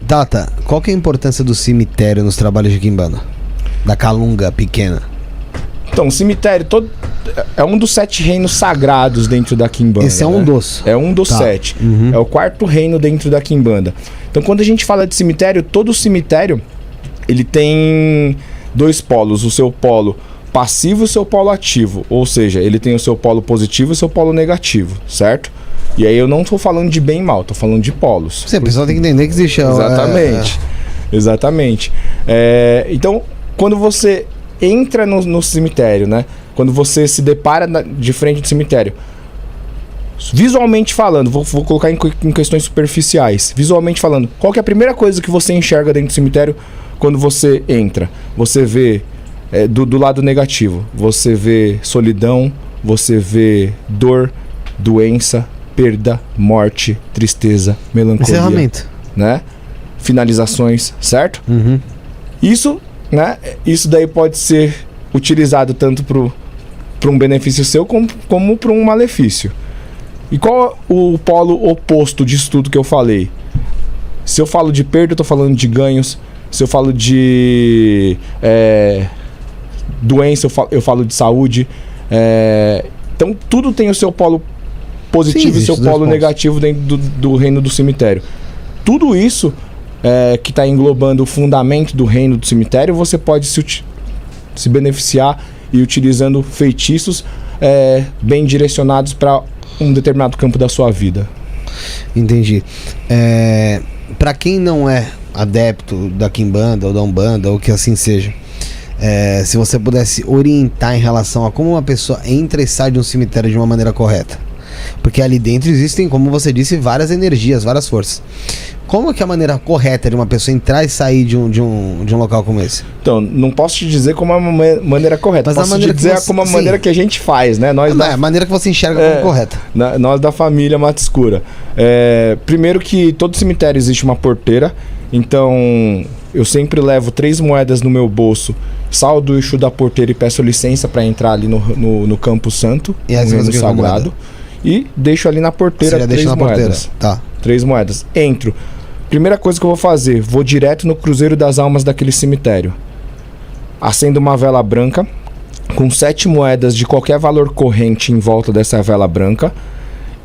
Tata, qual que é a importância do cemitério nos trabalhos de quimbanda? Da calunga pequena? Então, o cemitério é um dos 7 reinos sagrados dentro da quimbanda. Esse é um dos. É um dos 7. É o 4º reino dentro da quimbanda. Então, quando a gente fala de cemitério, todo cemitério ele tem 2 polos. O seu polo passivo e o seu polo ativo. Ou seja, ele tem o seu polo positivo e o seu polo negativo, certo? E aí eu não tô falando de bem e mal, tô falando de polos. Sim, a pessoa tem que entender que existe... Exatamente. Exatamente. Então, quando você entra no cemitério, né? Quando você se depara de frente do cemitério, visualmente falando, vou colocar em questões superficiais. Visualmente falando, qual que é a primeira coisa que você enxerga dentro do cemitério quando você entra? Você vê do lado negativo. Você vê solidão, você vê dor, doença, perda, morte, tristeza, melancolia. Encerramento. Né? Finalizações, certo? Isso, né? Isso daí pode ser utilizado tanto para um benefício seu como para um malefício. E qual é o polo oposto disso tudo que eu falei? Se eu falo de perda, eu tô falando de ganhos. Se eu falo de doença, eu falo de saúde. Então tudo tem o seu polo positivo e o seu polo negativo dentro do reino do cemitério. Tudo isso que está englobando o fundamento do reino do cemitério, você pode se beneficiar e utilizando feitiços bem direcionados para um determinado campo da sua vida. Entendi. Para quem não é adepto da quimbanda ou da umbanda ou que assim seja, se você pudesse orientar em relação a como uma pessoa entra e sai de um cemitério de uma maneira correta, porque ali dentro existem, como você disse, várias energias, várias forças. Como é que é a maneira correta de uma pessoa entrar e sair de um local como esse? Então, não posso te dizer como é uma maneira correta. Mas posso te dizer como a maneira que a gente faz, né? A maneira que você enxerga como correta. Nós da família Mata Escura. Primeiro que todo cemitério existe uma porteira. Então, eu sempre levo 3 moedas no meu bolso, saldo o Exu da porteira e peço licença para entrar ali no Campo Santo, no reino sagrado. E deixo ali na porteira 3 moedas. Tá. 3 moedas. Entro. Primeira coisa que eu vou fazer, vou direto no Cruzeiro das Almas daquele cemitério. Acendo uma vela branca com 7 moedas de qualquer valor corrente em volta dessa vela branca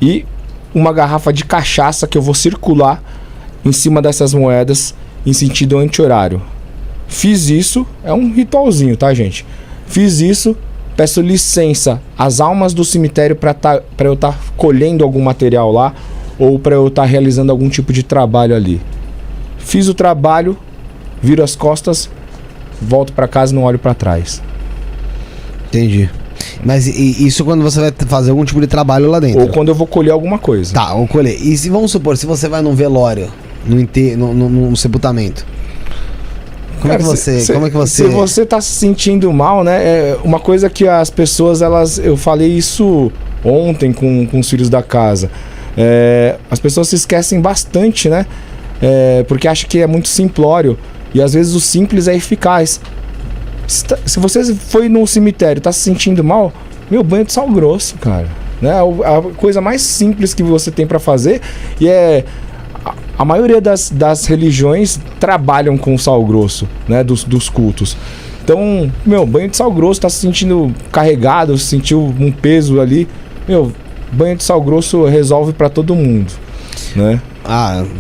e uma garrafa de cachaça que eu vou circular em cima dessas moedas em sentido anti-horário. Fiz isso, é um ritualzinho, tá, gente? Fiz isso, peço licença às almas do cemitério para eu estar colhendo algum material lá ou para eu estar realizando algum tipo de trabalho ali. Fiz o trabalho, viro as costas, volto para casa e não olho para trás. Entendi. Mas isso quando você vai fazer algum tipo de trabalho lá dentro? Ou quando eu vou colher alguma coisa. Tá, ou colher. E se vamos supor, se você vai num velório, no sepultamento, como é que você... Se você tá se sentindo mal, né? Uma coisa que as pessoas, eu falei isso ontem com os filhos da casa. As pessoas se esquecem bastante, né? Porque acham que é muito simplório. E às vezes o simples é eficaz. Se você foi no cemitério e tá se sentindo mal, banho de sal grosso, cara. Né? A coisa mais simples que você tem para fazer. E a maioria das religiões trabalham com sal grosso, né? Dos cultos. Então, banho de sal grosso, tá se sentindo carregado, sentiu um peso ali. Banho de sal grosso resolve pra todo mundo, né?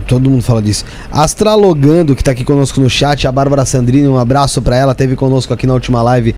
Todo mundo fala disso. Astralogando, que tá aqui conosco no chat, a Bárbara Sandrini, um abraço pra ela, teve conosco aqui na última live